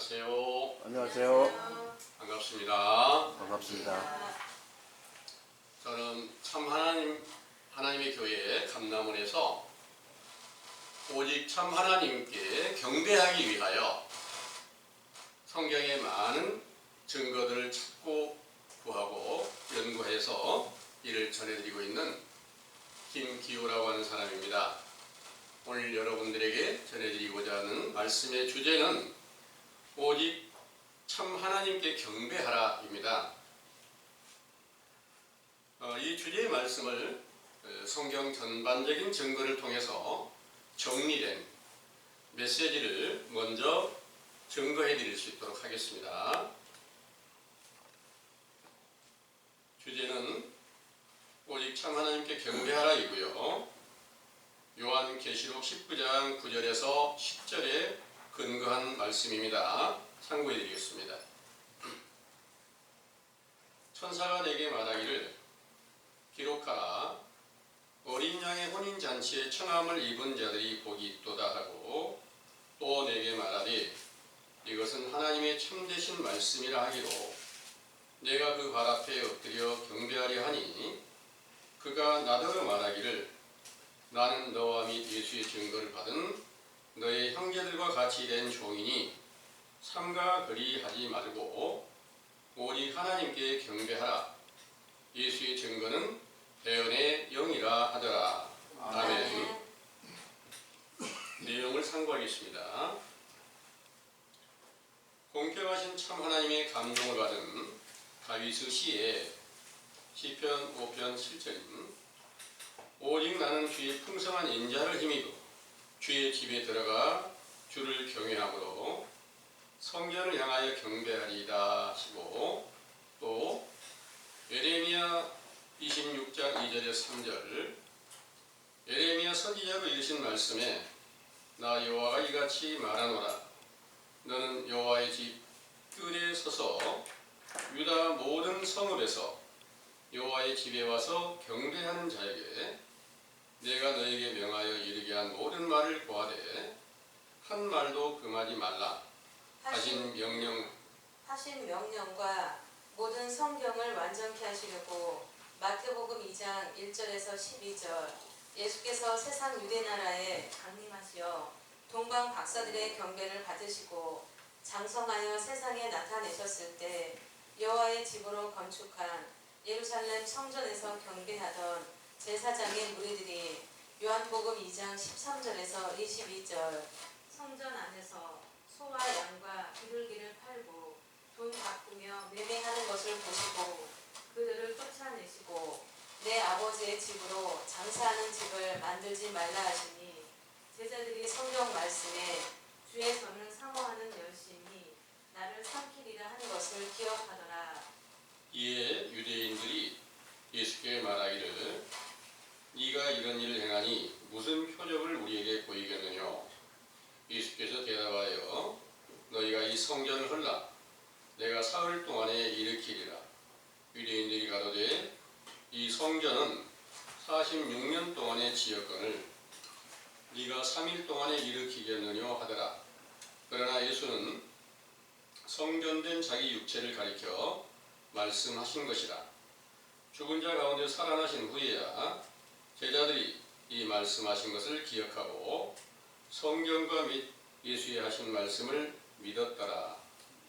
안녕하세요. 안녕하세요. 반갑습니다. 반갑습니다. 저는 참 하나님의 교회 감남원에서 오직 참 하나님께 경배하기 위하여 성경의 많은 증거들을 찾고 구하고 연구해서 이를 전해드리고 있는 김기호라고 하는 사람입니다. 오늘 여러분들에게 전해드리고자 하는 말씀의 주제는 오직 참 하나님께 경배하라입니다. 이 주제의 말씀을 성경 전반적인 증거를 통해서 정리된 메시지를 먼저 증거해 드릴 수 있도록 하겠습니다. 주제는 오직 참 하나님께 경배하라이고요. 요한계시록 19장 9절에서 10절에 근거한 말씀입니다. 참고해 드리겠습니다. 천사가 내게 말하기를 기록하라. 어린 양의 혼인잔치에 청함을 입은 자들이 복이 있도다 하고 또 내게 말하되 이것은 하나님의 참되신 말씀이라 하기로 내가 그 발 앞에 엎드려 경배하려 하니 그가 나더러 말하기를 나는 너와 및 예수의 증거를 받은 너의 형제들과 같이 된 종이니 삼가 그리하지 말고 오직 하나님께 경배하라. 예수의 증거는 대언의 영이라 하더라. 아멘. 내용을 참고하겠습니다. 공평하신 참 하나님의 감동을 받은 다윗의 시에 시편 5편 7절인 오직 나는 주의 풍성한 인자를 힘입어 주의 집에 들어가 주를 경외함으로 성전을 향하여 경배하리이다 하시고 또 예레미야 26장 2절에 3절 예레미야 선지자로 읽으신 말씀에 나 여호와가 이같이 말하노라 너는 여호와의 집 뜰에 서서 유다 모든 성읍에서 여호와의 집에 와서 경배하는 자에게 내가 너에게 명하여 이르게 한 모든 말을 고하되 한 말도 금하지 말라. 하신 명령과 모든 성경을 완전케 하시려고 마태복음 2장 1절에서 12절 예수께서 세상 유대나라에 강림하시어 동방 박사들의 경배를 받으시고 장성하여 세상에 나타내셨을 때 여호와의 집으로 건축한 예루살렘 성전에서 경배하던 제사장의 무리들이 요한복음 2장 13절에서 22절 성전 안에서 소와 양과 비둘기를 팔고 돈 바꾸며 매매하는 것을 보시고 그들을 쫓아내시고 내 아버지의 집으로 장사하는 집을 만들지 말라 하시니 제자들이 성경 말씀에 주의 전을 사모하는 열심이 나를 삼키리라 하는 것을 기억하더라. 이에 유대인들이 예수께 말하기를 네가 이런 일을 행하니 무슨 표적을 우리에게 보이겠느냐. 예수께서 대답하여 너희가 이 성전을 헐라 내가 사흘 동안에 일으키리라. 유대인들이 가로되 이 성전은 46년 동안의 지역건을 네가 3일 동안에 일으키겠느냐 하더라. 그러나 예수는 성전된 자기 육체를 가리켜 말씀하신 것이라. 죽은 자 가운데 살아나신 후에야 제자들이 이 말씀하신 것을 기억하고 성경과 및 예수의 하신 말씀을 믿었더라.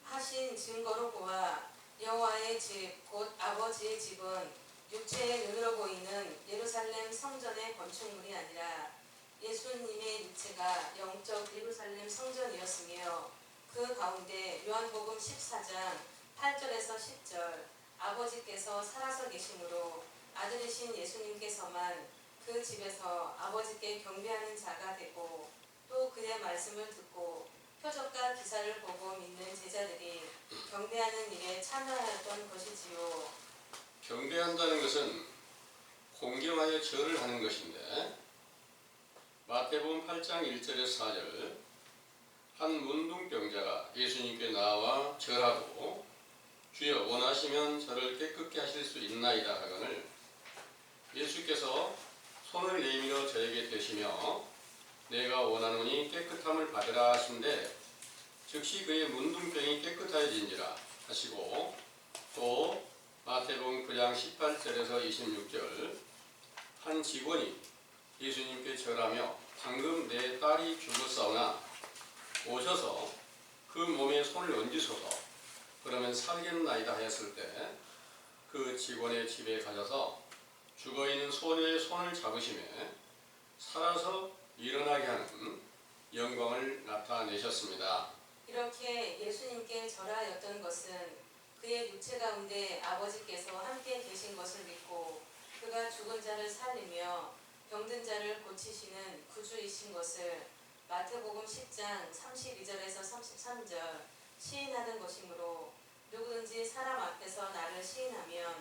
하신 증거로 보아 여호와의 집 곧 아버지의 집은 육체의 눈으로 보이는 예루살렘 성전의 건축물이 아니라 예수님의 육체가 영적 예루살렘 성전이었으며 그 가운데 요한복음 14장 8절에서 10절 아버지께서 살아서 계심으로 아들이신 예수님께서만 그 집에서 아버지께 경배하는 자가 되고 또 그의 말씀을 듣고 표적과 기사를 보고 믿는 제자들이 경배하는 일에 참여하였던 것이지요. 경배한다는 것은 공경하여 절을 하는 것인데 마태복음 8장 1절에서 4절 한 문둥병자가 예수님께 나와 절하고 주여 원하시면 저를 깨끗게 하실 수 있나이다 하거늘 예수께서 손을 내밀어 저에게 대시며 내가 원하노니 깨끗함을 받으라 하신데 즉시 그의 문둥병이 깨끗하여진지라 하시고, 또 마태복음 9장 18절에서 26절, 한 직원이 예수님께 절하며 방금 내 딸이 죽었사오나 오셔서 그 몸에 손을 얹으소서, 그러면 살겠나이다 하였을 때 그 직원의 집에 가셔서 죽어있는 소녀의 손을 잡으시며 살아서 일어나게 하는 영광을 나타내셨습니다. 이렇게 예수님께 절하였던 것은 그의 육체 가운데 아버지께서 함께 계신 것을 믿고 그가 죽은 자를 살리며 병든 자를 고치시는 구주이신 것을 마태복음 10장 32절에서 33절 시인하는 것이므로, 누구든지 사람 앞에서 나를 시인하면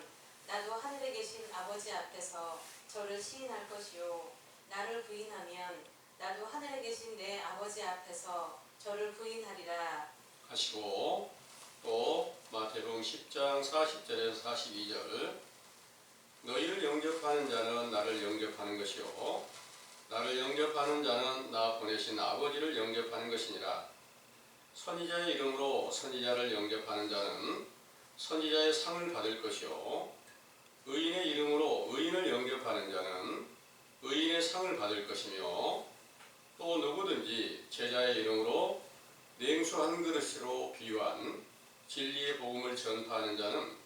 나도 하늘에 계신 아버지 앞에서 저를 시인할 것이요, 나를 부인하면 나도 하늘에 계신 내 아버지 앞에서 저를 부인하리라 하시고, 또 마태복음 10장 40절에서 42절, 너희를 영접하는 자는 나를 영접하는 것이요, 나를 영접하는 자는 나 보내신 아버지를 영접하는 것이니라. 선지자의 이름으로 선지자를 영접하는 자는 선지자의 상을 받을 것이요, 의인의 이름으로 의인을 영접하는 자는 의인의 상을 받을 것이며, 또 누구든지 제자의 이름으로 냉수 한 그릇으로 비유한 진리의 복음을 전파하는 자는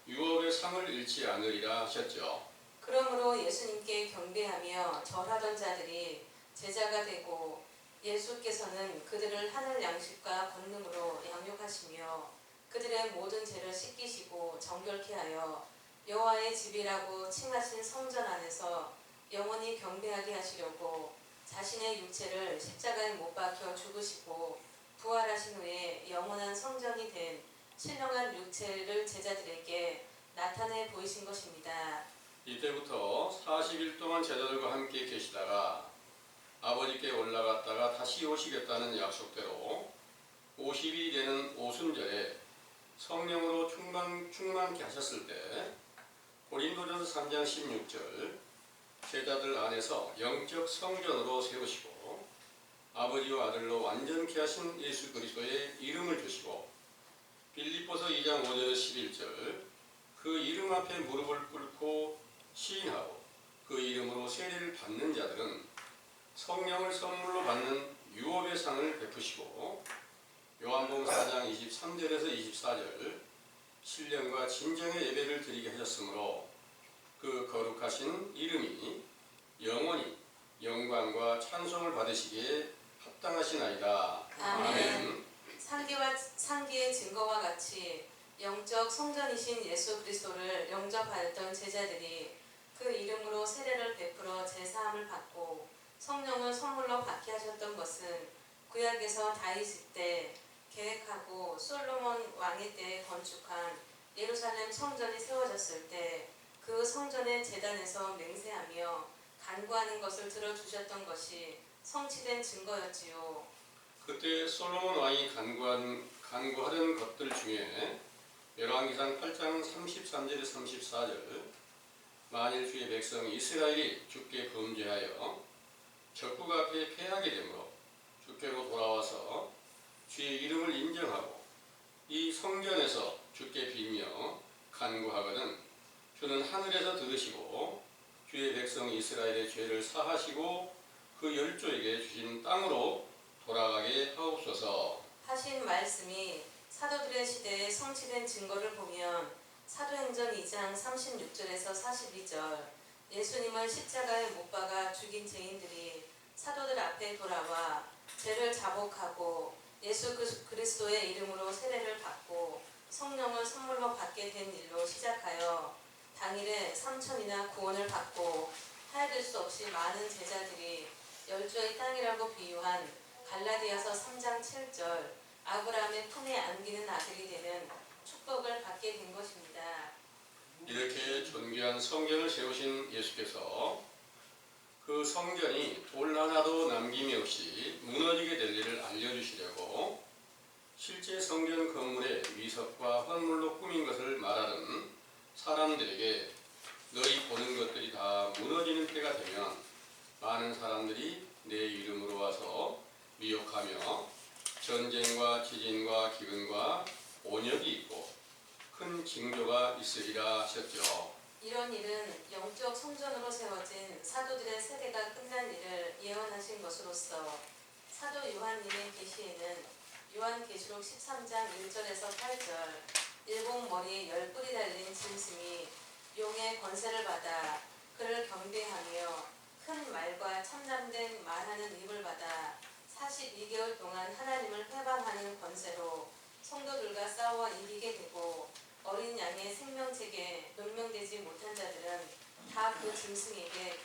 유업의 상을 잃지 않으리라 하셨죠. 그러므로 예수님께 경배하며 절하던 자들이 제자가 되고, 예수께서는 그들을 하늘 양식과 권능으로 양육하시며 그들의 모든 죄를 씻기시고 정결케 하여 여호와의 집이라고 칭하신 성전 안에서 영원히 경배하게 하시려고 자신의 육체를 십자가에 못 박혀 죽으시고 부활하신 후에 영원한 성전이 된 신령한 육체를 제자들에게 나타내 보이신 것입니다. 이때부터 40일 동안 제자들과 함께 계시다가 아버지께 올라갔다가 다시 오시겠다는 약속대로 50일이 되는 오순절에 성령으로 충만케 하셨을 때 고린도전서 3장 16절, 제자들 안에서 영적 성전으로 세우시고 아버지와 아들로 완전케 하신 예수 그리스도의 이름을 주시고, 빌립보서 2장 5절 11절, 그 이름 앞에 무릎을 꿇고 시인하고 그 이름으로 세례를 받는 자들은 성령을 선물로 받는 유업의 상을 베푸시고, 요한복음 4장 23절에서 24절, 신령과 진정의 예배를 드리게 하셨으므로 그 거룩하신 이름이 영원히 영광과 찬송을 받으시기에 합당하시나이다. 아멘. 상기의 증거와 같이 영적 성전이신 예수 그리스도를 영접하였던 제자들이 그 이름으로 세례를 베풀어 제사함을 받고 성령을 선물로 받게 하셨던 것은 구약에서 다윗 때 계획하고 솔로몬 왕의 때에 건축한 예루살렘 성전이 세워졌을 때 그 성전의 제단에서 맹세하며 간구하는 것을 들어주셨던 것이 성취된 증거였지요. 그때 솔로몬 왕이 간구하던 것들 중에 열왕기상 8장 33절에 34절, 만일 주의 백성 이스라엘이 주께 범죄하여 적국 앞에 패하게 되므로 주께로 돌아와서 주의 이름을 인정하고 이 성전에서 주께 빌며 간구하거든 주는 하늘에서 들으시고 주의 백성 이스라엘의 죄를 사하시고 그 열조에게 주신 땅으로 돌아가게 하옵소서 하신 말씀이 사도들의 시대에 성취된 증거를 보면 사도행전 2장 36절에서 42절, 예수님을 십자가에 못 박아 죽인 죄인들이 사도들 앞에 돌아와 죄를 자복하고 예수 그리스도의 이름으로 세례를 받고 성령을 선물로 받게 된 일로 시작하여 당일에 3천이나 구원을 받고 하야될 수 없이 많은 제자들이 열조의 땅이라고 비유한 갈라디아서 3장 7절, 아브라함의 품에 안기는 아들이 되는 축복을 받게 된 것입니다. 이렇게 존귀한 성전을 세우신 예수께서 그 성전이 돌 하나도 남김이 없이 무너지게 될 일을 알려주시려고 실제 성전 건물의 위석과 헌물로 꾸민 것을 말하는 사람들에게 너희 보는 것들이 다 무너지는 때가 되면 많은 사람들이 내 이름으로 와서 미혹하며 전쟁과 지진과 기근과 온역이 있고 큰 징조가 있으리라 하셨죠. 이런 일은 영적 성전으로 세워진 사도들의 세대가 끝난 일을 예언하신 것으로서 사도 요한님의 계시에는 요한계시록 13장 1절에서 8절 일곱 머리에 열 뿔이 달린 짐승이 용의 권세를 받아 그를 경배하며 큰 말과 참담된 말하는 입을 받아 42개월 동안 하나님을 회방하는 권세로 성도들과 싸워 이기게 되고 어린 양의 생명책에 명명되지 못한 자들은 다 그 짐승에게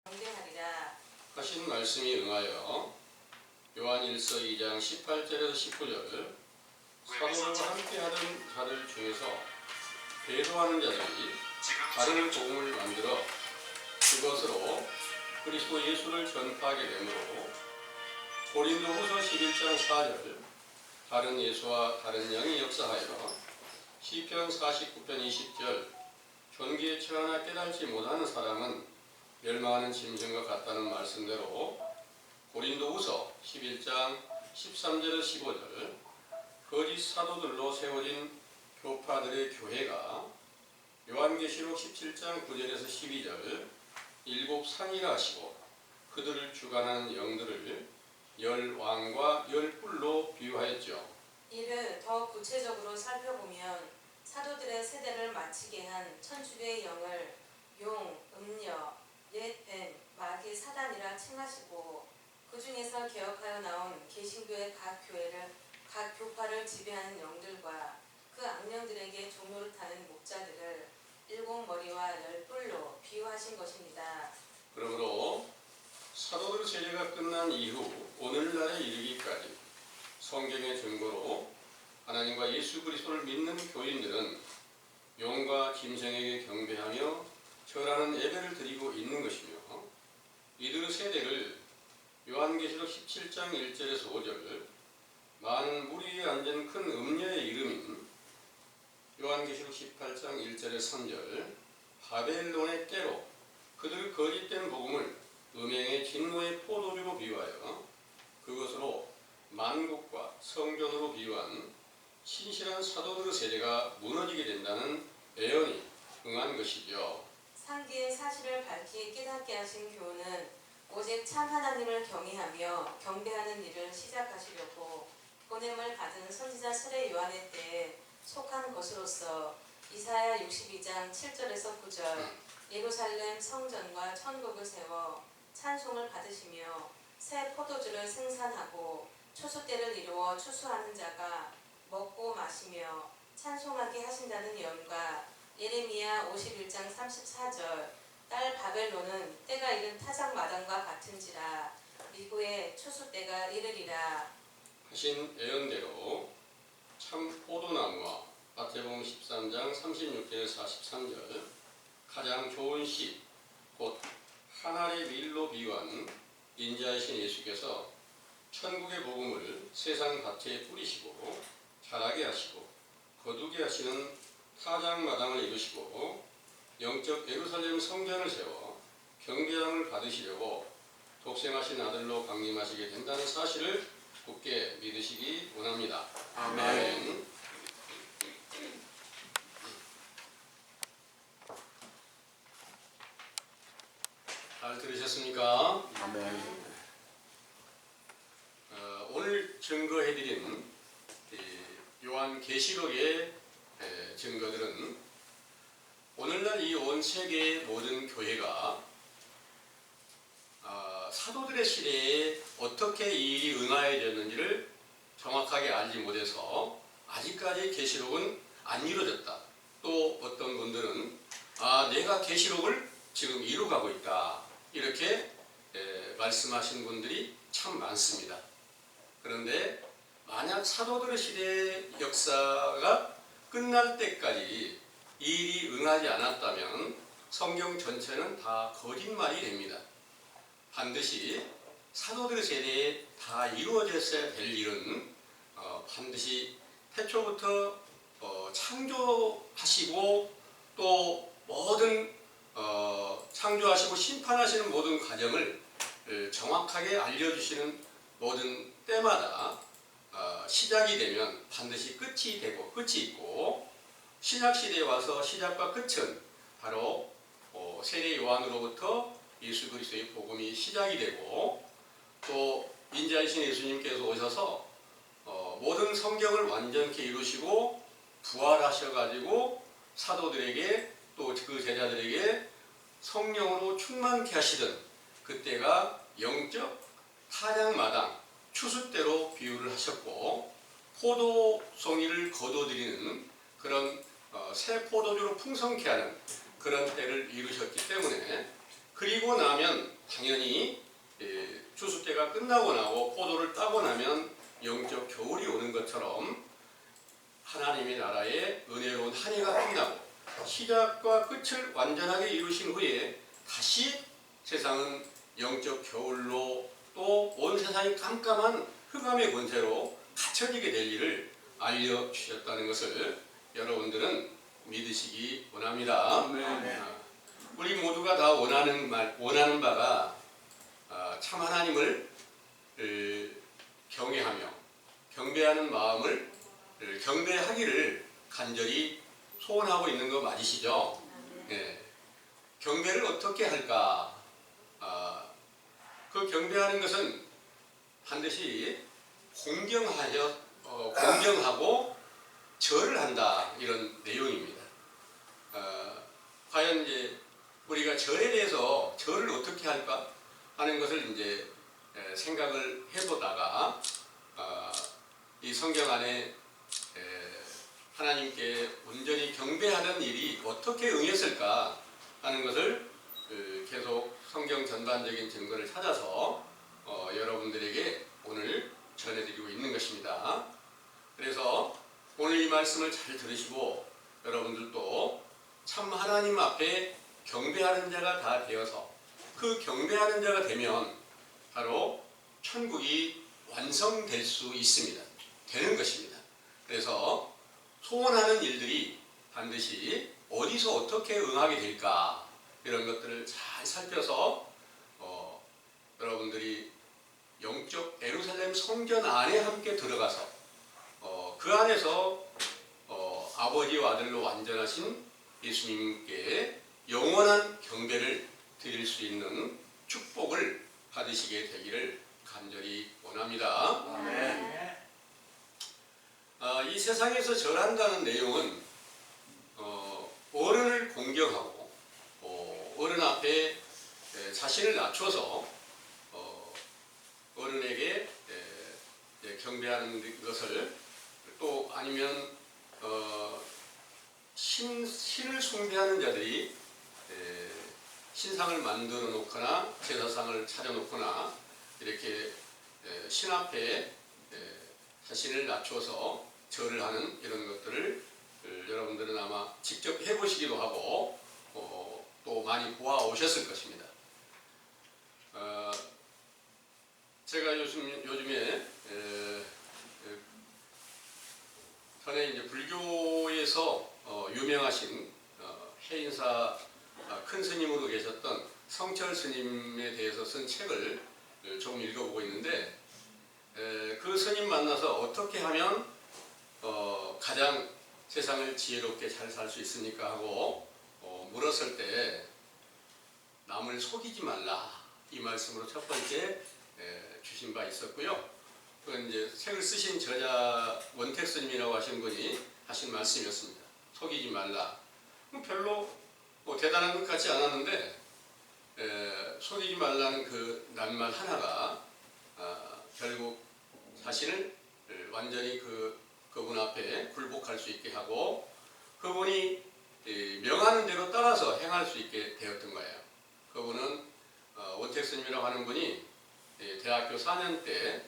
경배하리라 하신 말씀이 응하여 요한 1서 2장 18절에서 19절 사도들과 함께하던 자들 중에서 배도하는 자들이 다른 복음을 만들어 그것으로 그리스도 예수를 전파하게 되므로 고린도후서 11장 4절 다른 예수와 다른 영이 역사하여 시편 49편 20절 존귀에 처하나 깨닫지 못하는 사람은 멸망하는 짐승과 같다는 말씀대로 고린도후서 11장 13절에서 15절 거짓 사도들로 세워진 교파들의 교회가 요한계시록 17장 9절에서 12절 일곱 상이라 하시고 그들을 주관하는 영들을 열 왕과 열 뿔로 비유하였죠. 이를 더 구체적으로 살펴보면 사도들의 세대를 마치게 한 천주교의 영을 용, 음녀, 옛 뱀, 마귀, 사단이라 칭하시고 그 중에서 개혁하여 나온 개신교의 각 교회를 각 교파를 지배하는 영들과 그 악령들에게 종로를 타는 목자들을 일곱 머리와 열 뿔로 비유하신 것입니다. 그러므로 사도들 세대가 끝난 이후 오늘날에 이르기까지 성경의 증거로 하나님과 예수 그리스도를 믿는 교인들은 용과 짐승에게 경배하며 절하는 예배를 드리고 있는 것이며 이들의 세대를 요한계시록 17장 1절에서 5절 많은 물 위에 앉은 큰 음녀의 이름인 요한계시록 18장 1절에서 3절 바벨론의 때로 그들의 거짓된 복음을 음행의 진노의 포도주로 비유하여 그것으로 만국과 성전으로 비유한 신실한 사도들의 세대가 무너지게 된다는 예언이 응한 것이죠. 상기의 사실을 밝히 깨닫게 하신 교훈은 오직 참 하나님을 경외하며 경배하는 일을 시작하시려고 보냄을 받은 선지자 세례 요한의 때에 속한 것으로서 이사야 62장 7절에서 9절 예루살렘 성전과 천국을 세워 찬송을 받으시며 새 포도주를 생산하고 추수 때를 이루어 추수하는 자가 먹고 마시며 찬송하게 하신다는 예언과 예레미야 51장 34절 딸 바벨론은 때가 이른 타작 마당과 같은지라 미국의 추수 때가 이르리라 하신 예언대로 참 포도나무와 마태복음 13장 36절에서 43절 가장 좋은 씨 곧 한 알의 밀로 비유한 인자이신 예수께서 천국의 복음을 세상 밭에 뿌리시고 자라게 하시고 거두게 하시는 타작마당을 이루시고 영적 예루살렘 성전을 세워 경배함을 받으시려고 독생하신 아들로 강림하시게 된다는 사실을 굳게 믿으시기 원합니다. 아멘. 잘 들으셨습니까? 아멘. 오늘 증거해드린 요한계시록의 증거들은 오늘날 이 온 세계의 모든 교회가 사도들의 시대에 어떻게 이 일이 응하여졌는지를 정확하게 알지 못해서 아직까지 계시록은 안 이루어졌다. 또 어떤 분들은 내가 계시록을 지금 이루어가고 있다. 이렇게 말씀하시는 분들이 참 많습니다. 그런데 만약 사도들의 시대의 역사가 끝날 때까지 이 일이 응하지 않았다면 성경 전체는 다 거짓말이 됩니다. 반드시 사도들의 세대에 다 이루어졌어야 될 일은 반드시 태초부터 창조하시고 또 모든 창조하시고 심판하시는 모든 과정을 정확하게 알려주시는 모든 때마다 시작이 되면 반드시 끝이 되고 끝이 있고, 신약 시대에 와서 시작과 끝은 바로 세례 요한으로부터 예수 그리스도의 복음이 시작이 되고, 또 인자이신 예수님께서 오셔서 모든 성경을 완전히 이루시고 부활하셔가지고 사도들에게 또 그 제자들에게 성령으로 충만케 하시던 그때가 영적 타작마당 추수 때로 비유를 하셨고, 포도송이를 거둬들이는 그런 새 포도주로 풍성케 하는 그런 때를 이루셨기 때문에, 그리고 나면 당연히 추수 때가 끝나고 나고 포도를 따고 나면 영적 겨울이 오는 것처럼 하나님의 나라의 은혜로운 한 해가 끝나고 시작과 끝을 완전하게 이루신 후에 다시 세상은 영적 겨울로 또 온 세상이 깜깜한 흑암의 권세로 갇혀지게 될 일을 알려주셨다는 것을 여러분들은 믿으시기 원합니다. 우리 모두가 다 원하는 바가 참 하나님을 경외하며 경배하는 마음을 경배하기를 간절히 소원하고 있는 거 맞으시죠? 네. 경배를 어떻게 할까? 그 경배하는 것은 반드시 공경하고 절을 한다, 이런 내용입니다. 과연 이제 우리가 절에 대해서 절을 어떻게 할까 하는 것을 이제 생각을 해보다가 이 성경 안에 하나님께 온전히 경배하는 일이 어떻게 응했을까 하는 것을 계속 성경 전반적인 증거를 찾아서 여러분들에게 오늘 전해드리고 있는 것입니다. 그래서 오늘 이 말씀을 잘 들으시고 여러분들도 참 하나님 앞에 경배하는 자가 다 되어서 그 경배하는 자가 되면 바로 천국이 완성될 수 있습니다. 되는 것입니다. 그래서 소원하는 일들이 반드시 어디서 어떻게 응하게 될까, 이런 것들을 잘 살펴서 여러분들이 영적 예루살렘 성전 안에 함께 들어가서 그 안에서 아버지와 아들로 완전하신 예수님께 영원한 경배를 드릴 수 있는 축복을 받으시게 되기를 간절히 원합니다. 아멘. 이 세상에서 절한다는 내용은 어른을 공경하고 어른 앞에 자신을 낮춰서 어른에게 경배하는 것을, 또 아니면 신을 숭배하는 자들이 신상을 만들어 놓거나 제사상을 차려 놓거나 이렇게 신 앞에 자신을 낮춰서 절을 하는 이런 것들을 여러분들은 아마 직접 해보시기도 하고 또 많이 보아오셨을 것입니다. 제가 요즘에 전에 이제 불교에서 유명하신 해인사 큰 스님으로 계셨던 성철 스님에 대해서 쓴 책을 조금 읽어보고 있는데, 그 스님 만나서 어떻게 하면 가장 세상을 지혜롭게 잘 살 수 있습니까 하고 물었을 때 남을 속이지 말라, 이 말씀으로 첫 번째 주신 바 있었고요. 그건 이제 책을 쓰신 저자 원택 스님이라고 하신 분이 하신 말씀이었습니다. 속이지 말라. 별로 대단한 것 같지 않았는데 속이지 말라는 그 낱말 하나가 결국 자신을 완전히 그분 앞에 굴복할 수 있게 하고 그분이 명하는 대로 따라서 행할 수 있게 되었던 거예요. 그분은 원택 스님이라고 하는 분이 대학교 4년 때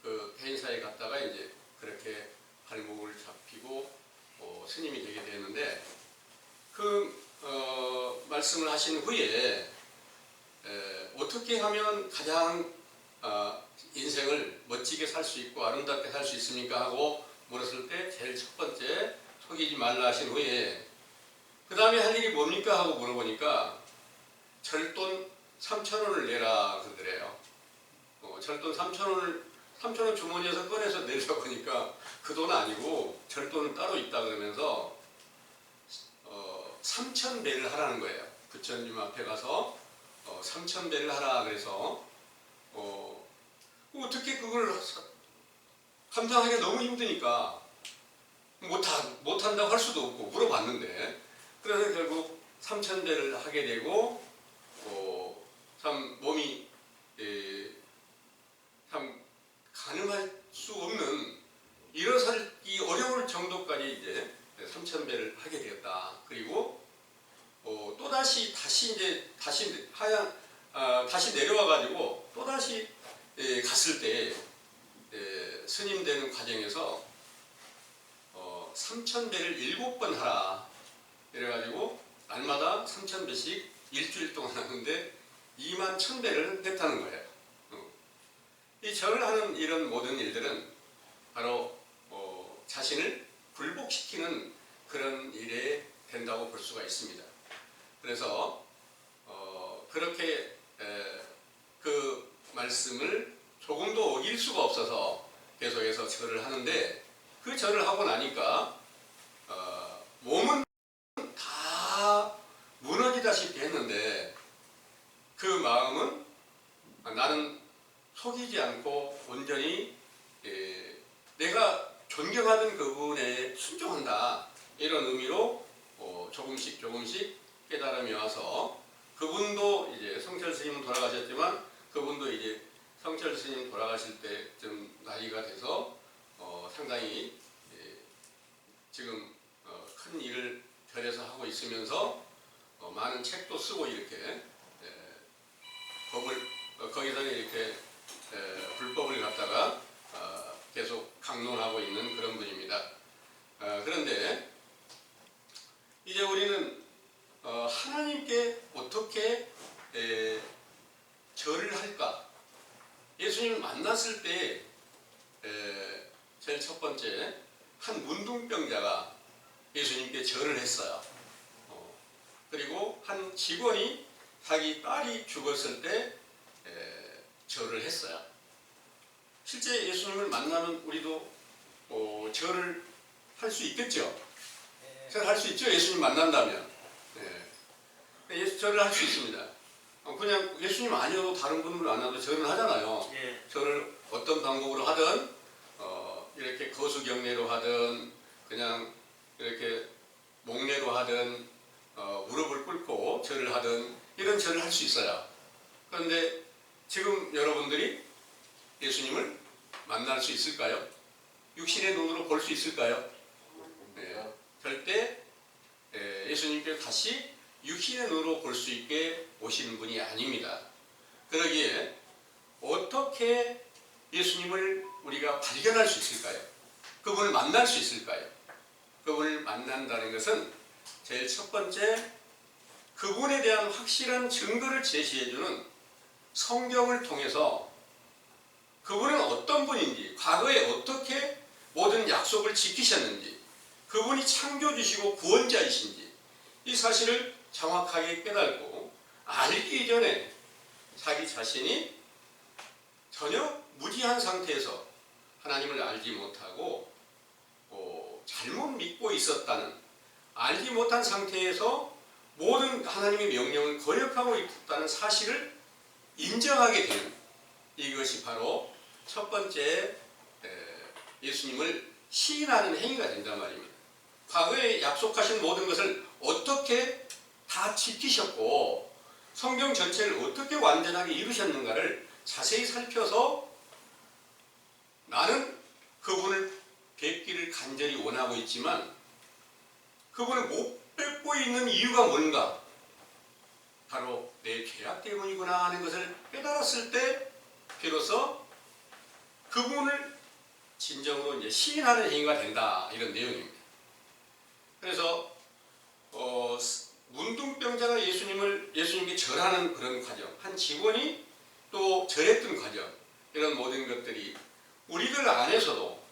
그 해인사에 갔다가 이제 그렇게 발목을 잡히고 스님이 되게 되었는데, 그 말씀을 하신 후에 어떻게 하면 가장 인생을 멋지게 살 수 있고 아름답게 살 수 있습니까 하고 물었을 때 제일 첫 번째 속이지 말라 하신 후에 그 다음에 할 일이 뭡니까 하고 물어보니까 절돈 3,000원을 내라 그러더래요. 절돈 3,000원을 삼촌은 주머니에서 꺼내서 내려고 하니까 그 돈은 아니고 절돈은 따로 있다 그러면서 3,000배를 하라는 거예요. 부처님 앞에 가서 3,000배를 하라 그래서 어떻게 그걸 감당하기가 너무 힘드니까 못한다고 할 수도 없고 물어봤는데, 그래서 결국 3,000배를 하게 되고 참 몸이 참 가늠할 수 없는, 일어서기 어려울 정도까지 이제 3,000배를 하게 되었다. 그리고 다시 내려와 가지고 또 다시 갔을 때 스님 되는 과정에서 3,000배를 7번 하라. 이래가지고 날마다 3,000배씩 일주일 동안 하는데 21,000배를 했다는 거예요. 이 절을 하는 이런 모든 일들은 바로 자신을 굴복시키는 그런 일에 된다고 볼 수가 있습니다. 그래서 그렇게 그 말씀을 조금도 어길 수가 없어서 계속해서 절을 하는데, 그 절을 하고 나니까 몸은 다 무너지다시피 했는데 그 마음은 나는 속이지 않고 온전히 내가 존경하던 그분에 순종한다, 이런 의미로 조금씩 깨달음이 와서, 그분도 이제 성철 스님은 돌아가셨지만 그분도 이제 성철 스님 돌아가실 때쯤 나이가 돼서 상당히 지금 큰 일을 별에서 하고 있으면서 많은 책도 쓰고 이렇게 거기서 이렇게 불법을 갖다가 계속 강론하고 있는 그런 분입니다. 그런데 이제 우리는 하나님께 어떻게 절을 할까? 예수님 만났을 때 제일 첫 번째, 한 문둥병자가 예수님께 절을 했어요. 그리고 한 직원이 자기 딸이 죽었을 때 절을 했어요. 실제 예수님을 만나면 우리도 절을 할 수 있겠죠? 절할 수 있죠? 예수님 만난다면. 절을 할 수 있습니다. 그냥 예수님 아니어도 다른 분을 만나도 절을 하잖아요. 절을 어떤 방법으로 하든 이렇게 거수경례로 하든 그냥 이렇게 목례로 하든 무릎을 꿇고 절을 하든 이런 절을 할 수 있어요. 그런데 지금 여러분들이 예수님을 만날 수 있을까요? 육신의 눈으로 볼 수 있을까요? 절대 예수님께 다시 육신의 눈으로 볼 수 있게 오시는 분이 아닙니다. 그러기에 어떻게 예수님을 우리가 발견할 수 있을까요? 그분을 만날 수 있을까요? 그분을 만난다는 것은 제일 첫 번째, 그분에 대한 확실한 증거를 제시해주는 성경을 통해서 그분은 어떤 분인지, 과거에 어떻게 모든 약속을 지키셨는지, 그분이 창조주시고 구원자이신지 이 사실을 정확하게 깨닫고 알기 전에 자기 자신이 전혀 무지한 상태에서 하나님을 알지 못하고 잘못 믿고 있었다는, 알지 못한 상태에서 모든 하나님의 명령을 거역하고 있다는 사실을 인정하게 되는, 이것이 바로 첫 번째 예수님을 시인하는 행위가 된단 말입니다. 과거에 약속하신 모든 것을 어떻게 다 지키셨고 성경 전체를 어떻게 완전하게 이루셨는가를 자세히 살펴서 나는 그분을 뵙기를 간절히 원하고 있지만 그분을 못 뵙고 있는 이유가 뭔가, 바로 내 죄악 때문이구나 하는 것을 깨달았을 때 비로소 그분을 진정으로 이제 시인하는 행위가 된다, 이런 내용입니다. 그래서 문둥병자가 예수님께 절하는 그런 과정, 한 직원이 또 절했던 과정, 이런 모든 것들이 우리들 안에서도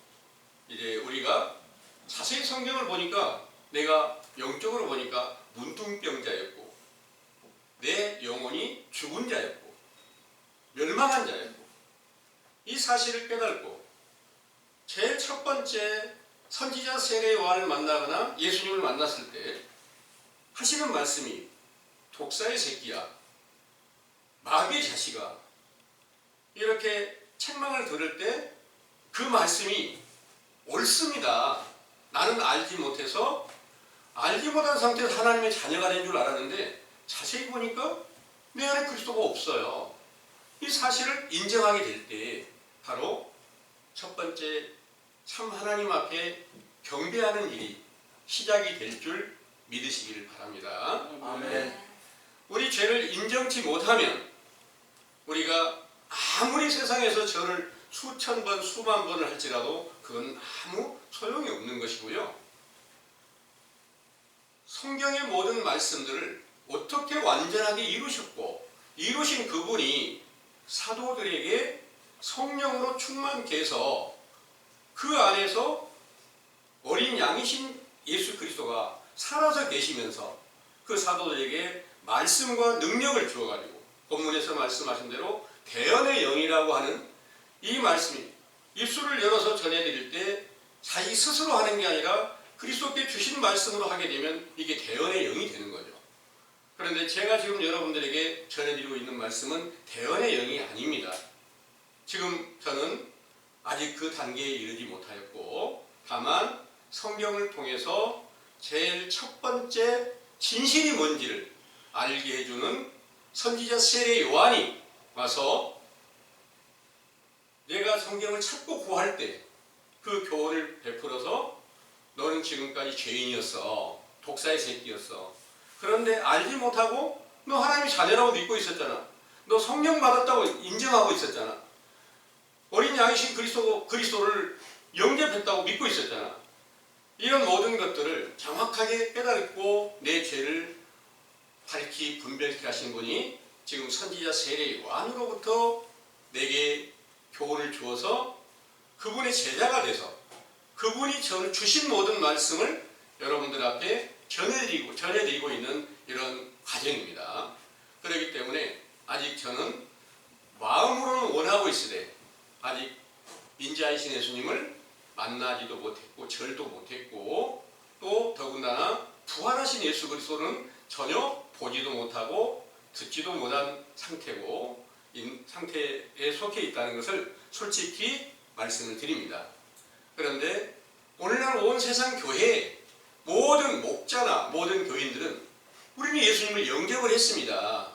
이제 우리가 자세히 성경을 보니까 내가 영적으로 보니까 문둥병자였고 내 영혼이 죽은 자였고 멸망한 자였고 이 사실을 깨닫고 제일 첫 번째 선지자 세례 요한을 만나거나 예수님을 만났을 때 하시는 말씀이 독사의 새끼야, 마귀의 자식아, 이렇게 책망을 들을 때 그 말씀이 옳습니다. 나는 알지 못해서 알지 못한 상태에서 하나님의 자녀가 된 줄 알았는데 자세히 보니까 내 안에 그리스도가 없어요. 이 사실을 인정하게 될 때 바로 첫 번째 참 하나님 앞에 경배하는 일이 시작이 될 줄 믿으시기를 바랍니다. 아멘. 우리 죄를 인정치 못하면 우리가 아무리 세상에서 저를 수천 번, 수만 번을 할지라도 그건 아무 소용이 없는 것이고요. 성경의 모든 말씀들을 어떻게 완전하게 이루셨고 이루신 그분이 사도들에게 성령으로 충만케 해서 그 안에서 어린 양이신 예수 그리스도가 살아서 계시면서 그 사도들에게 말씀과 능력을 주어가지고 본문에서 말씀하신 대로 대언의 영이라고 하는 이 말씀이 입술을 열어서 전해드릴 때 자기 스스로 하는 게 아니라 그리스도께 주신 말씀으로 하게 되면 이게 대언의 영이 되는 거죠. 그런데 제가 지금 여러분들에게 전해드리고 있는 말씀은 대언의 영이 아닙니다. 지금 저는 아직 그 단계에 이르지 못하였고 다만 성경을 통해서 제일 첫 번째 진실이 뭔지를 알게 해주는 선지자 세례 요한이 와서 내가 성경을 찾고 구할 때 그 교훈을 베풀어서 너는 지금까지 죄인이었어. 독사의 새끼였어. 그런데 알지 못하고 너 하나님의 자녀라고 믿고 있었잖아. 너 성령 받았다고 인정하고 있었잖아. 어린 양이신 그리스도를 영접했다고 믿고 있었잖아. 이런 모든 것들을 정확하게 깨닫고 내 죄를 밝히 분별케 하신 분이 지금 선지자 세례 요한으로부터 내게 교훈을 주어서 그분의 제자가 돼서 그분이 저를 주신 모든 말씀을 여러분들 앞에 전해드리고 있는 이런 과정입니다. 그렇기 때문에 아직 저는 마음으로는 원하고 있으되 아직 인자이신 예수님을 만나지도 못했고 절도 못했고 또 더군다나 부활하신 예수 그리스도는 전혀 보지도 못하고 듣지도 못한 상태고 상태에 속해 있다는 것을 솔직히 말씀을 드립니다. 그런데 오늘날 온 세상 교회의 모든 목자나 모든 교인들은 우리는 예수님을 영접을 했습니다.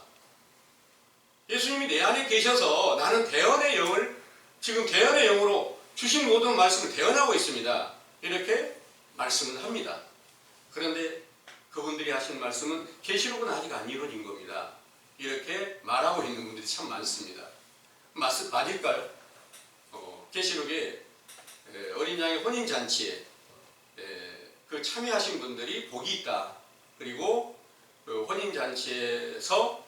예수님이 내 안에 계셔서 나는 대언의 영을 지금 대언의 영으로 주신 모든 말씀을 대언하고 있습니다. 이렇게 말씀을 합니다. 그런데 그분들이 하신 말씀은 계시록은 아직 안 이루어진 겁니다. 이렇게 말하고 있는 분들이 참 많습니다. 맞을까요? 계시록에 어린 양의 혼인잔치에 그 참여하신 분들이 복이 있다. 그리고 그 혼인잔치에서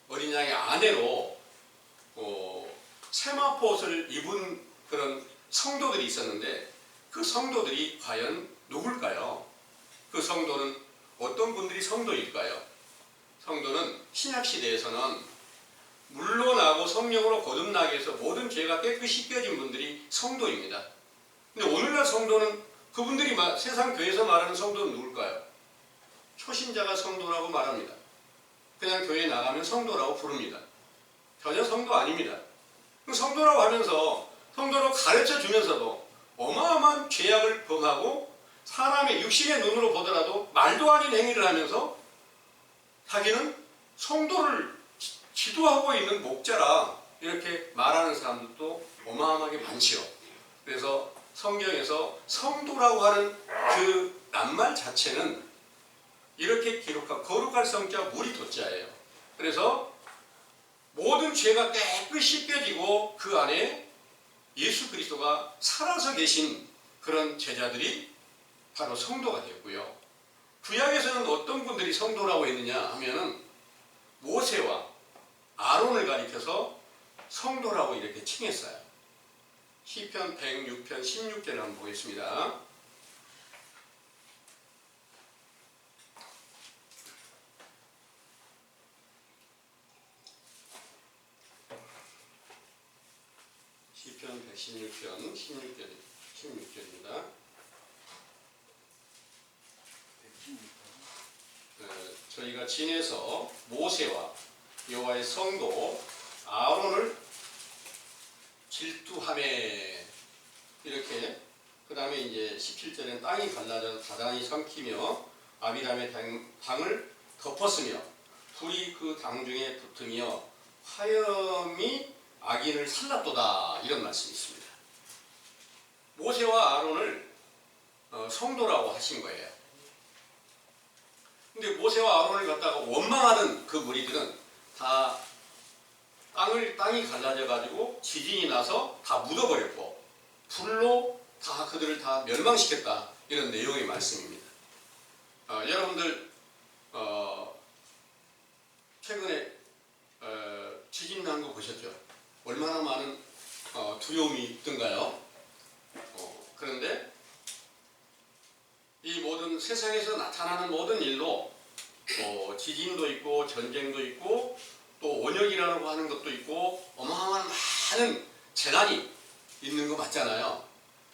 어린 양의 아내로 세마포옷을 입은 그런 성도들이 있었는데 그 성도들이 과연 누굴까요? 그 성도는 어떤 분들이 성도일까요? 성도는 신약시대에서는 물로 나고 성령으로 거듭나게 해서 모든 죄가 깨끗이 씻겨진 분들이 성도입니다. 근데 오늘날 성도는 그분들이 세상 교회에서 말하는 성도는 누굴까요? 초신자가 성도라고 말합니다. 그냥 교회에 나가면 성도라고 부릅니다. 전혀 성도 아닙니다. 성도라고 하면서 성도로 가르쳐 주면서도 어마어마한 죄악을 범하고 사람의 육신의 눈으로 보더라도 말도 아닌 행위를 하면서 자기는 성도를 지도하고 있는 목자라 이렇게 말하는 사람들도 어마어마하게 많지요. 그래서 성경에서 성도라고 하는 그 낱말 자체는 이렇게 기록한 거룩할 성자 무리 도자예요. 그래서 모든 죄가 깨끗이 씻겨지고 그 안에 예수 그리스도가 살아서 계신 그런 제자들이 바로 성도가 되었고요. 구약에서는 어떤 분들이 성도라고 했느냐 하면은 모세와 아론을 가리켜서 성도라고 이렇게 칭했어요. 시편 106편 16절을 한번 보겠습니다. 16절입니다. 저희가 진에서 모세와 여호와의 성도 아론을 질투하매 이렇게 그 다음에 이제 17절엔 땅이 갈라져 다단히 삼키며 아비람의 당을 덮었으며 불이 그 당 중에 붙으며 화염이 악인을 살랐도다 이런 말씀이 있습니다. 모세와 아론을 성도라고 하신 거예요. 근데 모세와 아론을 갖다가 원망하는 그 무리들은 다 땅이 갈라져 가지고 지진이 나서 다 묻어버렸고 불로 다 그들을 다 멸망시켰다 이런 내용의 말씀입니다. 여러분들 최근에 지진 난 거 보셨죠? 얼마나 많은 두려움이 있던가요? 그런데 이 모든 세상에서 나타나는 모든 일로 지진도 있고 전쟁도 있고 또 원역이라고 하는 것도 있고 어마어마한 많은 재난이 있는 거 맞잖아요.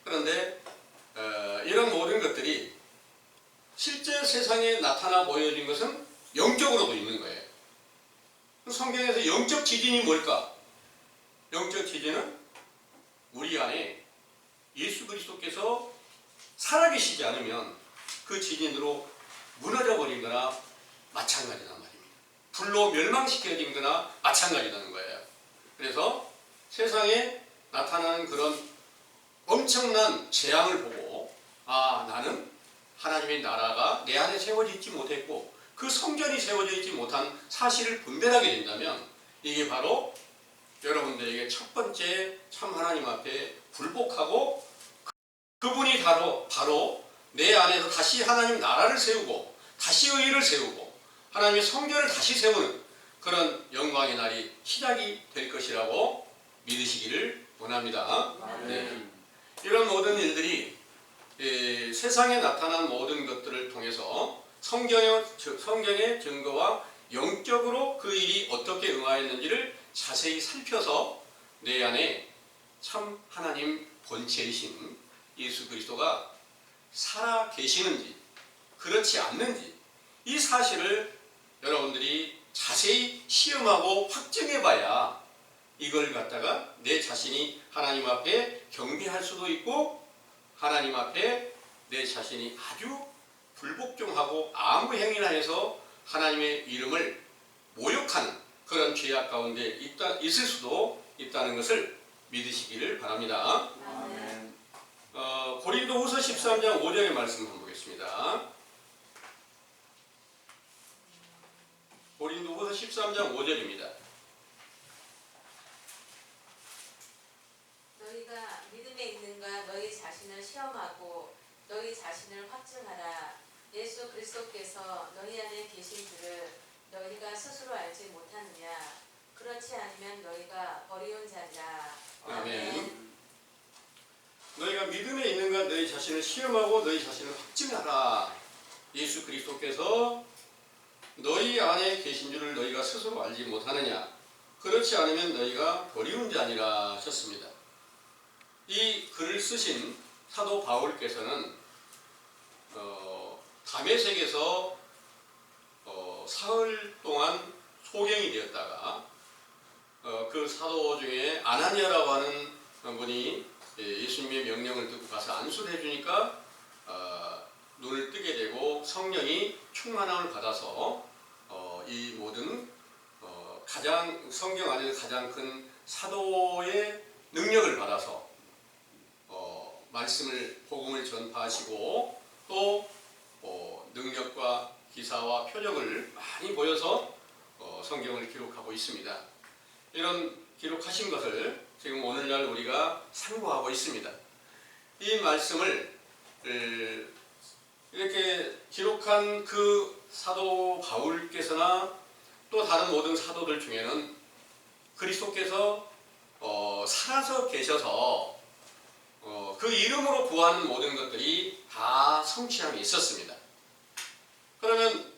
그런데 이런 모든 것들이 실제 세상에 나타나 보여진 것은 영적으로도 있는 거예요. 성경에서 영적 지진이 뭘까? 영적 지진은 우리 안에 예수 그리스도께서 살아계시지 않으면 그 지진으로 무너져 버린 거나 마찬가지란 말입니다. 불로 멸망시켜진 거나 마찬가지라는 거예요. 그래서 세상에 나타나는 그런 엄청난 재앙을 보고 나는 하나님의 나라가 내 안에 세워져 있지 못했고 그 성전이 세워져 있지 못한 사실을 분별하게 된다면 이게 바로 여러분들에게 첫 번째 참 하나님 앞에 굴복하고 그분이 바로 내 안에서 다시 하나님 나라를 세우고 다시 의를 세우고 하나님의 성전을 다시 세우는 그런 영광의 날이 시작이 될 것이라고 믿으시기를 원합니다. 네. 이런 모든 일들이 세상에 나타난 모든 것들을 통해서 성경의 증거와 영적으로 그 일이 어떻게 응하였는지를 자세히 살펴서 내 안에 참 하나님 본체이신 예수 그리스도가 살아 계시는지 그렇지 않는지 이 사실을 여러분들이 자세히 시험하고 확증해 봐야 이걸 갖다가 내 자신이 하나님 앞에 경배할 수도 있고 하나님 앞에 내 자신이 아주 불복종하고 아무 행위나 해서 하나님의 이름을 모욕하는 그런 죄악 가운데 있을 수도 있다는 것을 믿으시기를 바랍니다. 고린도후서 13장 5절의 말씀 한번 보겠습니다. 고린도후서 13장 5절입니다. 너희가 믿음에 있는가 너희 자신을 시험하고 너희 자신을 확증하라. 예수 그리스도께서 너희 안에 계신 줄을 너희가 스스로 알지 못하느냐. 그렇지 않으면 너희가 버리운 자리라. 아멘. 너희가 믿음에 있는가 너희 자신을 시험하고 너희 자신을 확증하라. 예수 그리스도께서 너희 안에 계신 줄을 너희가 스스로 알지 못하느냐. 그렇지 않으면 너희가 버리운 자니라 하셨습니다. 이 글을 쓰신 사도 바울께서는 다메섹에서 사흘 동안 소경이 되었다가 그 사도 중에 아나니아라고 하는 분이 예수님의 명령을 듣고 가서 안수를 해주니까 눈을 뜨게 되고 성령이 충만함을 받아서 이 모든 성경 안에서 가장 큰 사도의 능력을 받아서 복음을 전파하시고 또 능력과 기사와 표적을 많이 보여서 성경을 기록하고 있습니다. 이런 기록하신 것을 지금 오늘날 우리가 참고하고 있습니다. 이 말씀을 이렇게 기록한 그 사도 바울께서나 또 다른 모든 사도들 중에는 그리스도께서 살아서 계셔서 그 이름으로 구하는 모든 것들이 다 성취함이 있었습니다. 그러면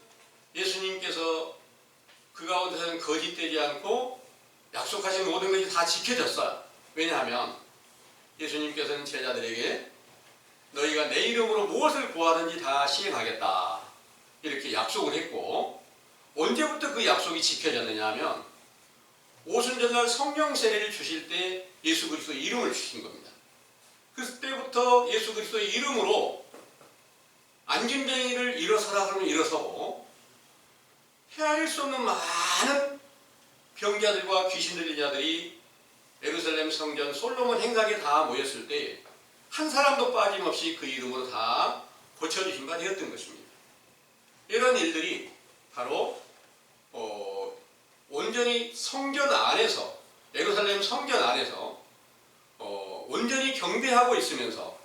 예수님께서 그 가운데서는 거짓되지 않고 약속하신 모든 것이 다 지켜졌어요. 왜냐하면 예수님께서는 제자들에게 너희가 내 이름으로 무엇을 구하든지 다 시행하겠다 이렇게 약속을 했고, 언제부터 그 약속이 지켜졌느냐 하면 오순절날 성령 세례를 주실 때 예수 그리스도의 이름을 주신 겁니다. 그때부터 예수 그리스도의 이름으로 안진뱅이를 일어서라 하면 일어서고, 헤아릴 수 없는 많은 병자들과 귀신 들린 자들이 예루살렘 성전 솔로몬 행각에 다 모였을 때 한 사람도 빠짐없이 그 이름으로 다 고쳐주신 바 되었던 것입니다. 이런 일들이 바로 온전히 성전 안에서, 예루살렘 성전 안에서 온전히 경배하고 있으면서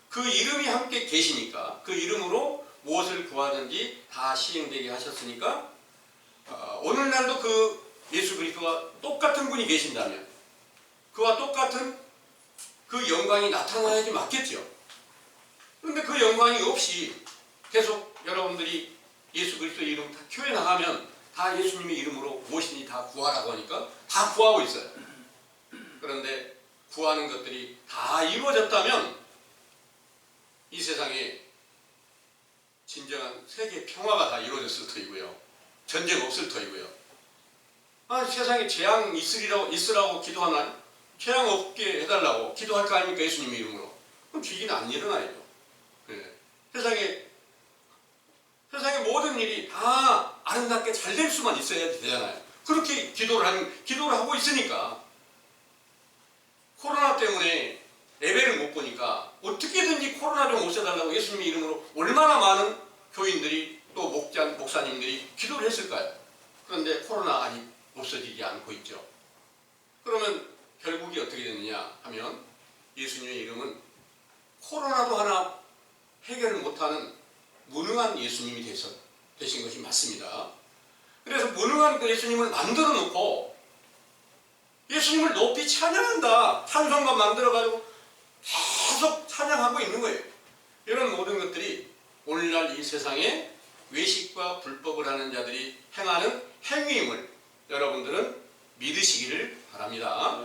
그 이름이 함께 계시니까, 그 이름으로 무엇을 구하든지 다 시행되게 하셨으니까, 오늘날도 그 예수 그리스도와 똑같은 분이 계신다면 그와 똑같은 그 영광이 나타나야지 맞겠죠. 그런데 그 영광이 없이 계속 여러분들이 예수 그리스도의 이름 다 교회 나가면 다 예수님의 이름으로 무엇이든지 다 구하라고 하니까 다 구하고 있어요. 그런데 구하는 것들이 다 이루어졌다면 이 세상에 진정한 세계 평화가 다 이루어졌을 터이고요, 전쟁 없을 터이고요. 세상에 재앙 있으라고 기도하나요? 재앙 없게 해달라고 기도할 거 아닙니까? 예수님의 이름으로. 그럼 지진은 안 일어나야죠. 네. 세상에 모든 일이 다 아름답게 잘 될 수만 있어야 되잖아요. 그렇게 기도를 하고 있으니까. 코로나 때문에 예배를 못 보니까 어떻게든지 코로나 좀 없애달라고 예수님의 이름으로 얼마나 많은 교인들이 또 목사님들이 기도를 했을까요? 그런데 코로나 아직 없어지지 않고 있죠. 그러면 결국이 어떻게 되느냐 하면 예수님의 이름은 코로나도 하나 해결을 못하는 무능한 예수님이 되신 것이 맞습니다. 그래서 무능한 그 예수님을 만들어 놓고 예수님을 높이 찬양한다, 찬송가 만들어가지고 계속 찬양하고 있는 거예요. 이런 모든 것들이 오늘날 이 세상에 외식과 불법을 하는 자들이 행하는 행위임을 여러분들은 믿으시기를 바랍니다.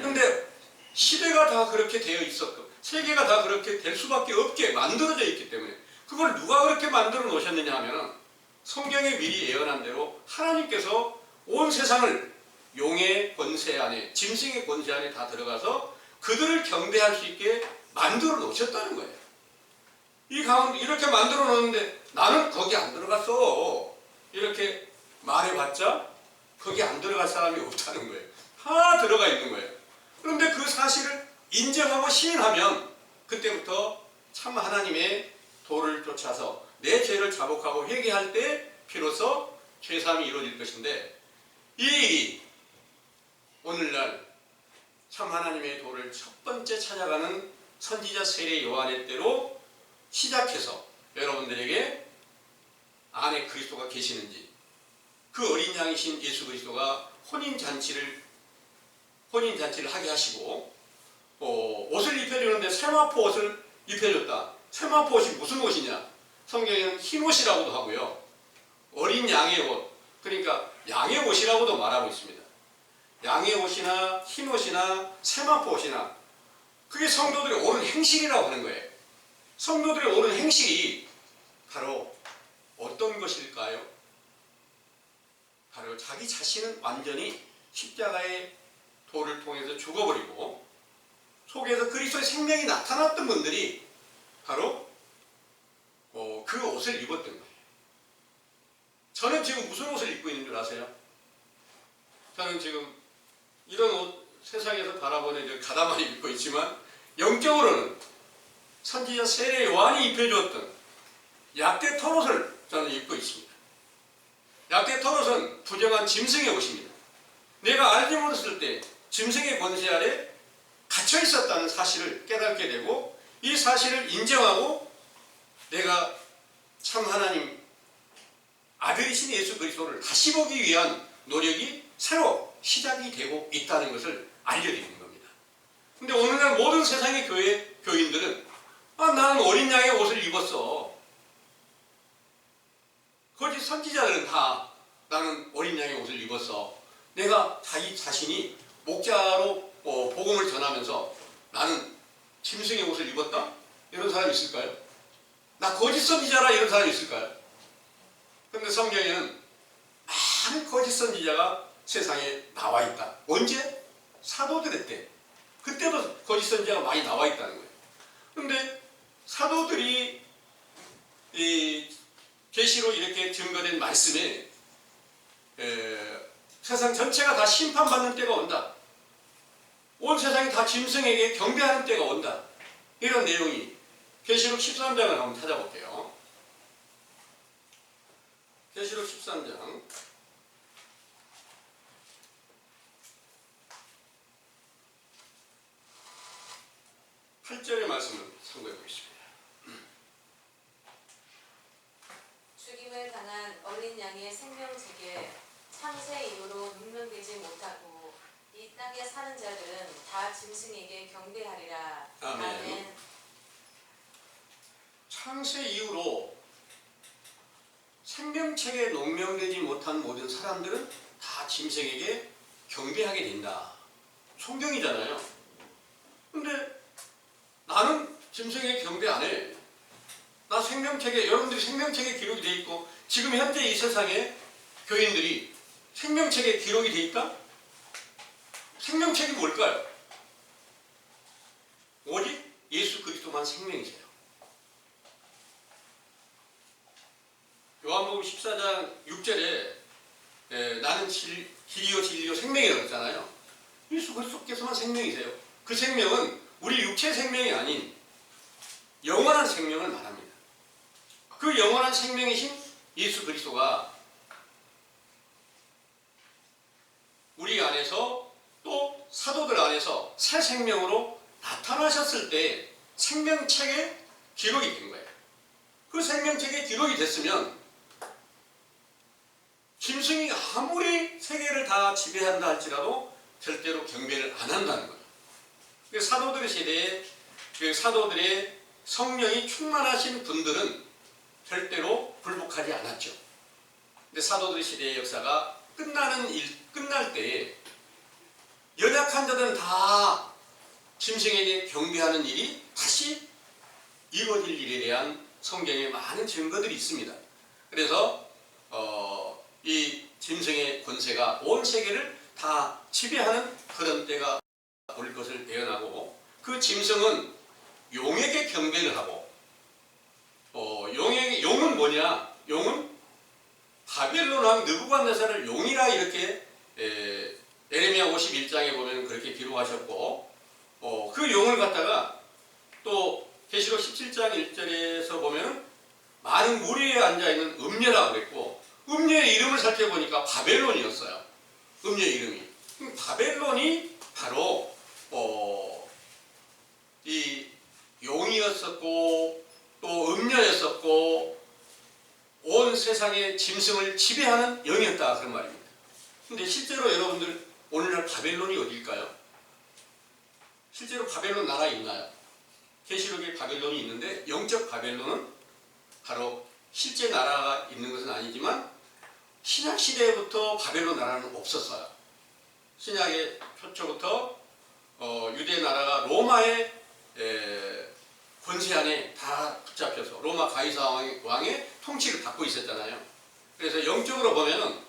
그런데 시대가 다 그렇게 되어 있었고 세계가 다 그렇게 될 수밖에 없게 만들어져 있기 때문에, 그걸 누가 그렇게 만들어 놓으셨느냐 하면 성경에 미리 예언한 대로 하나님께서 온 세상을 용의 권세 안에, 짐승의 권세 안에 다 들어가서 그들을 경배할 수 있게 만들어 놓으셨다는 거예요. 이 가운데 이렇게 만들어 놓는데 나는 거기 안 들어갔어 이렇게 말해봤자 거기 안 들어갈 사람이 없다는 거예요. 다 들어가 있는 거예요. 그런데 그 사실을 인정하고 시인하면 그때부터 참 하나님의 도를 쫓아서 내 죄를 자복하고 회개할 때 비로소 죄사함이 이루어질 것인데, 이 일이 오늘날 참 하나님의 도를 첫 번째 찾아가는 선지자 세례 요한의 때로 시작해서 여러분들에게 안에 그리스도가 계시는지, 그 어린 양이신 예수 그리스도가 혼인잔치를 하게 하시고 옷을 입혀주는데 세마포 옷을 입혀줬다. 세마포 옷이 무슨 옷이냐? 성경에는 흰 옷이라고도 하고요, 어린 양의 옷, 그러니까 양의 옷이라고도 말하고 있습니다. 양의 옷이나 흰 옷이나 세마포 옷이나 그게 성도들의 옳은 행실이라고 하는 거예요. 성도들의 옳은 행실이 바로 어떤 것일까요? 바로 자기 자신은 완전히 십자가의 도를 통해서 죽어버리고 속에서 그리스도의 생명이 나타났던 분들이 바로 그 옷을 입었던 거예요. 저는 지금 무슨 옷을 입고 있는 줄 아세요? 저는 지금 이런 옷 세상에서 바라보는 가다만이 입고 있지만 영적으로는 선지자 세례 요한이 입혀주었던 약대 털옷을 저는 입고 있습니다. 약대 털옷은 부정한 짐승의 옷입니다. 내가 알지 못했을 때 짐승의 권세 아래 갇혀 있었다는 사실을 깨닫게 되고, 이 사실을 인정하고 내가 참 하나님 아들이신 예수 그리스도를 다시 보기 위한 노력이 새로 시작이 되고 있다는 것을 알려드리는 겁니다. 근데 오늘날 모든 세상의 교인들은 나는 어린 양의 옷을 입었어. 거짓 선지자들은 다 나는 어린 양의 옷을 입었어. 내가 자기 자신이 목자로 복음을 전하면서 나는 짐승의 옷을 입었다? 이런 사람 있을까요? 나 거짓 선지자라 이런 사람 있을까요? 그런데 성경에는 많은 거짓 선지자가 세상에 나와 있다. 언제? 사도들의 때. 그때도 거짓 선지자가 많이 나와 있다는 거예요. 그런데 사도들이 이 계시로 이렇게 증거된 말씀에 세상 전체가 다 심판받는 때가 온다. 온 세상이 다 짐승에게 경배하는 때가 온다. 이런 내용이 계시록 13장을 한번 찾아볼게요. 계시록 13장 8절의 말씀을 참고해 보겠습니다. 죽임을 당한 어린 양의 생명책에 창세 이후로 눈명되지 못하고 이 땅에 사는 자들은 다 짐승에게 경배하리라. 아멘. 아멘. 창세 이후로 생명책에 농명되지 못한 모든 사람들은 다 짐승에게 경배하게 된다. 성경이잖아요. 근데 나는 짐승에게 경배 안 해. 나 생명책에, 여러분들이 생명책에 기록이 돼 있고 지금 현재 이 세상에 교인들이 생명책에 기록이 돼 있다? 생명책이 뭘까요? 오직 예수 그리스도만 생명이세요. 요한복음 14장 6절에 나는 길이요 진리요 생명이라고 했잖아요. 예수 그리스도께서만 생명이세요. 그 생명은 우리 육체 생명이 아닌 영원한 생명을 말합니다. 그 영원한 생명이신 예수 그리스도가 우리 안에서 또 사도들 안에서 새 생명으로 나타나셨을 때 생명책에 기록이 된 거예요. 그 생명책에 기록이 됐으면 짐승이 아무리 세계를 다 지배한다 할지라도 절대로 경배를 안 한다는 거예요. 사도들의 세대에 사도들의 성령이 충만하신 분들은 절대로 굴복하지 않았죠. 근데 사도들의 시대의 역사가 끝날 때에 연약한 자들은 다 짐승에게 경배하는 일이 다시 이루어질 일에 대한 성경에 많은 증거들이 있습니다. 그래서 이 짐승의 권세가 온 세계를 다 지배하는 그런 때가 올 것을 예언하고, 그 짐승은 용에게 경배를 하고, 용은 뭐냐? 용은 바벨론 왕 느부갓네살을 용이라 이렇게 예레미야 51장에 보면 그렇게 기록하셨고, 그 용을 갖다가 또 계시록 17장 1절에서 보면 많은 물 위에 앉아있는 음녀라고 그랬고, 음녀의 이름을 살펴보니까 바벨론이었어요. 음녀의 이름이. 바벨론이 바로 이 용이었었고 또 음녀였었고 온 세상의 짐승을 지배하는 영이었다, 그런 말입니다. 근데 실제로 여러분들 오늘날 바벨론이 어디일까요? 실제로 바벨론 나라 있나요? 계시록에 바벨론이 있는데 영적 바벨론은 바로 실제 나라가 있는 것은 아니지만 신약 시대부터 바벨론 나라는 없었어요. 신약의 초초부터 유대 나라가 로마의 권세 안에 다 붙잡혀서 로마 가이사 왕의 통치를 받고 있었잖아요. 그래서 영적으로 보면은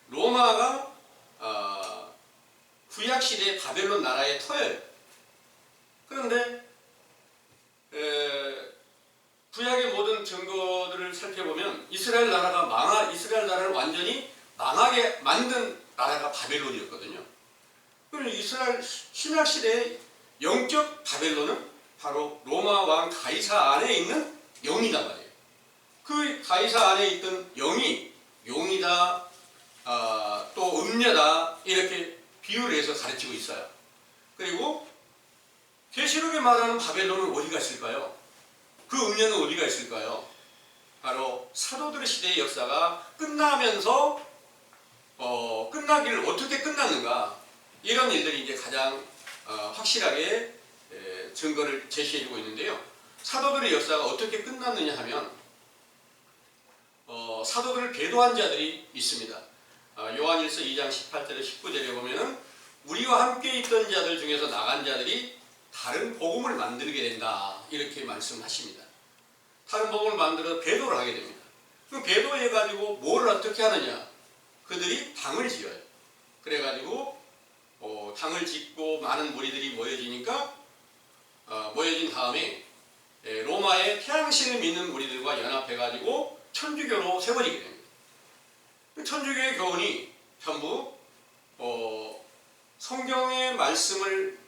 로마가 구약 시대 바벨론 나라의 터예요. 그런데 구약의 모든 증거들을 살펴보면 이스라엘 나라를 완전히 망하게 만든 나라가 바벨론이었거든요. 그럼 이스라엘 신약 시대의 영적 바벨론은 바로 로마 왕 가이사 안에 있는 영이단 말이에요. 그 가이사 안에 있던 영이 용이다, 또 음녀다, 이렇게 비유를 해서 가르치고 있어요. 그리고 계시록에 말하는 바벨론은 어디가 있을까요? 그 음녀는 어디가 있을까요? 바로 사도들의 시대의 역사가 끝나면서 끝나기를 어떻게 끝났는가, 이런 일들이 이제 가장 확실하게 증거를 제시해주고 있는데요. 사도들의 역사가 어떻게 끝났느냐 하면 사도들을 배도한 자들이 있습니다. 요한일서 2장 18절에 19절에 보면은 우리와 함께 있던 자들 중에서 나간 자들이 다른 복음을 만들게 된다. 이렇게 말씀하십니다. 다른 복음을 만들어 배도를 하게 됩니다. 그 배도해가지고 뭘 어떻게 하느냐? 그들이 당을 지어요. 그래가지고 당을 짓고 많은 무리들이 모여지니까 모여진 다음에 로마의 태양신을 믿는 무리들과 연합해가지고 천주교로 세워지게 됩니다. 천주교의 교훈이 전부 성경의 말씀을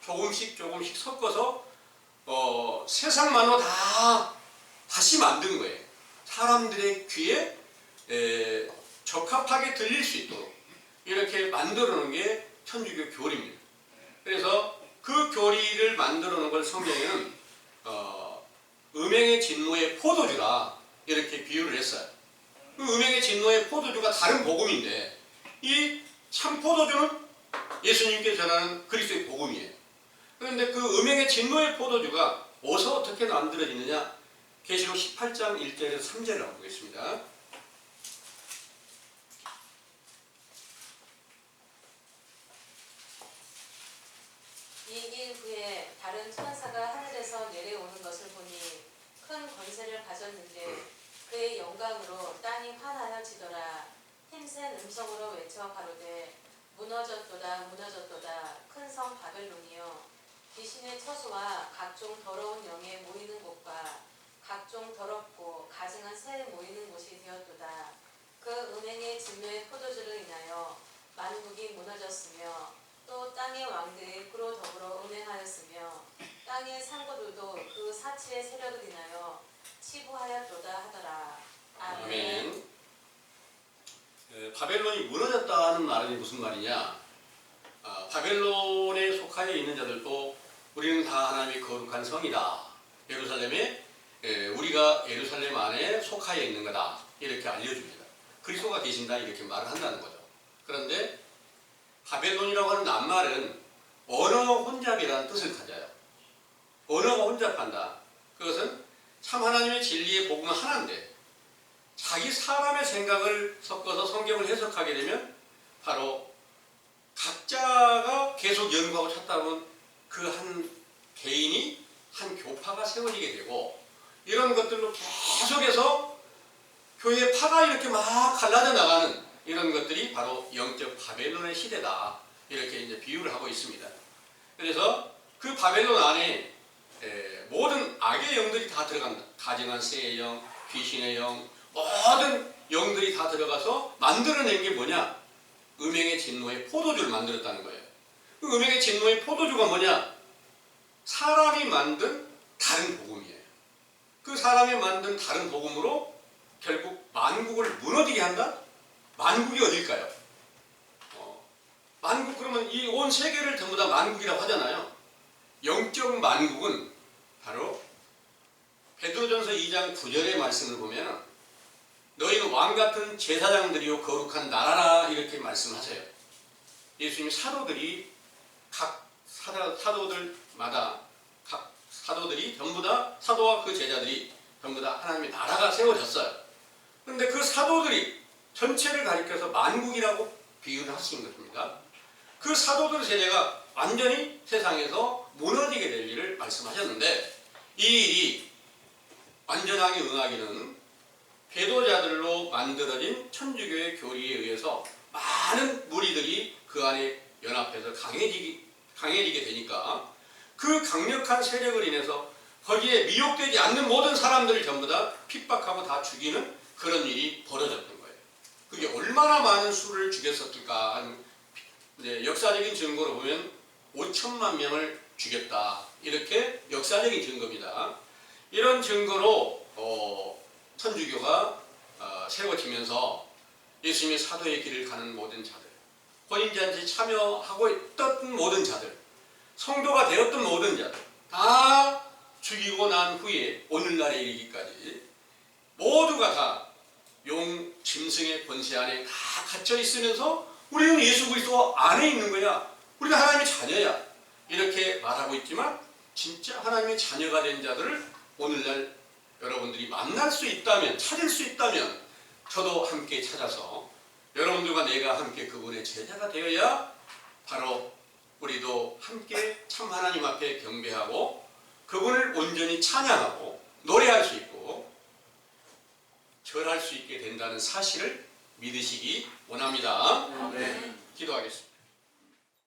조금씩 섞어서 세상만으로 다시 만든 거예요. 사람들의 귀에 적합하게 들릴 수 있도록 이렇게 만들어 놓은 게 천주교 교리입니다. 그래서 그 교리를 만들어 놓은 걸 성경에는 음행의 진노의 포도주라 이렇게 비유를 했어요. 그 음행의 진노의 포도주가 다른 복음인데 이 참 포도주는 예수님께 전하는 그리스도의 복음이에요. 그런데 그 음행의 진노의 포도주가 어떻게 만들어지느냐? 계시록 18장 1절에서 3절을 보겠습니다. 이 일 후에 다른 천사가 하늘에서 내려오는 것을 보니 큰 권세를 가졌는데 그의 영광으로 땅이 환하여지더라. 힘센 음성으로 외쳐 가로되 무너졌도다 무너졌도다 큰 성 바벨론이여 귀신의 처소와 각종 더러운 영에 모이는 곳과 각종 더럽고 가증한 새에 모이는 곳이 되었도다. 그 음행의 진노의 포도주를 인하여 만국이 무너졌으며 또 땅의 왕들이 그로 더불어 음행하였으며 땅의 상고들도 그 사치의 세력을 인하여 치부하였도다 하더라. 아멘. 바벨론이 무너졌다 하는 말은 무슨 말이냐? 바벨론에 속하여 있는 자들도 우리는 다 하나님의 거룩한 성이다. 예루살렘에 우리가 예루살렘 안에 속하여 있는 거다. 이렇게 알려줍니다. 그리스도가 계신다 이렇게 말을 한다는 거죠. 그런데 바벨론이라고 하는 낱말은 언어 혼잡이라는 뜻을 가져요. 언어가 혼잡한다. 그것은 참 하나님의 진리의 복음은 하나인데 자기 사람의 생각을 섞어서 성경을 해석하게 되면 바로 각자가 계속 연구하고 찾다 보면 그 한 개인이 한 교파가 세워지게 되고 이런 것들로 계속해서 교회의 파가 이렇게 막 갈라져 나가는 이런 것들이 바로 영적 바벨론의 시대다. 이렇게 이제 비유를 하고 있습니다. 그래서 그 바벨론 안에 모든 악의 영들이 다 들어간다. 가증한 새의 영, 귀신의 영, 모든 영들이 다 들어가서 만들어낸 게 뭐냐? 음행의 진노의 포도주를 만들었다는 거예요. 그 음행의 진노의 포도주가 뭐냐? 사람이 만든 다른 복음이에요. 그 사람이 만든 다른 복음으로 결국 만국을 무너지게 한다? 만국이 어딜까요? 만국 그러면 이 온 세계를 전부 다 만국이라고 하잖아요. 영적 만국은 바로 베드로전서 2장 9절의 말씀을 보면 너희는 왕같은 제사장들이요 거룩한 나라라 이렇게 말씀하세요. 예수님 사도들이 각 사도들마다 각 사도들이 전부 다 사도와 그 제자들이 전부 다 하나님의 나라가 세워졌어요. 그런데 그 사도들이 전체를 가리켜서 만국이라고 비유를 하신 것입니다. 그 사도들 세대가 완전히 세상에서 무너지게 될 일을 말씀하셨는데 이 일이 완전하게 응하기는 배도자들로 만들어진 천주교의 교리에 의해서 많은 무리들이 그 안에 연합해서 강해지게 되니까 그 강력한 세력을 인해서 거기에 미혹되지 않는 모든 사람들을 전부 다 핍박하고 다 죽이는 그런 일이 벌어졌던 거예요. 그게 얼마나 많은 수를 죽였었을까 하는 역사적인 증거로 보면 5천만 명을 죽였다. 이렇게 역사적인 증거입니다. 이런 증거로 천주교가 세워지면서 예수님의 사도의 길을 가는 모든 자들, 혼인잔치에 참여하고 있던 모든 자들, 성도가 되었던 모든 자들 다 죽이고 난 후에 오늘날에 이르기까지 모두가 다 용, 짐승의 권세 안에 다 갇혀 있으면서 우리는 예수 그리스도 안에 있는 거야. 우리는 하나님의 자녀야. 이렇게 말하고 있지만 진짜 하나님의 자녀가 된 자들을 오늘날 여러분들이 만날 수 있다면, 찾을 수 있다면 저도 함께 찾아서 여러분들과 내가 함께 그분의 제자가 되어야 바로 우리도 함께 참 하나님 앞에 경배하고 그분을 온전히 찬양하고 노래할 수 있고 절할 수 있게 된다는 사실을 믿으시기 원합니다. 아멘. 기도하겠습니다.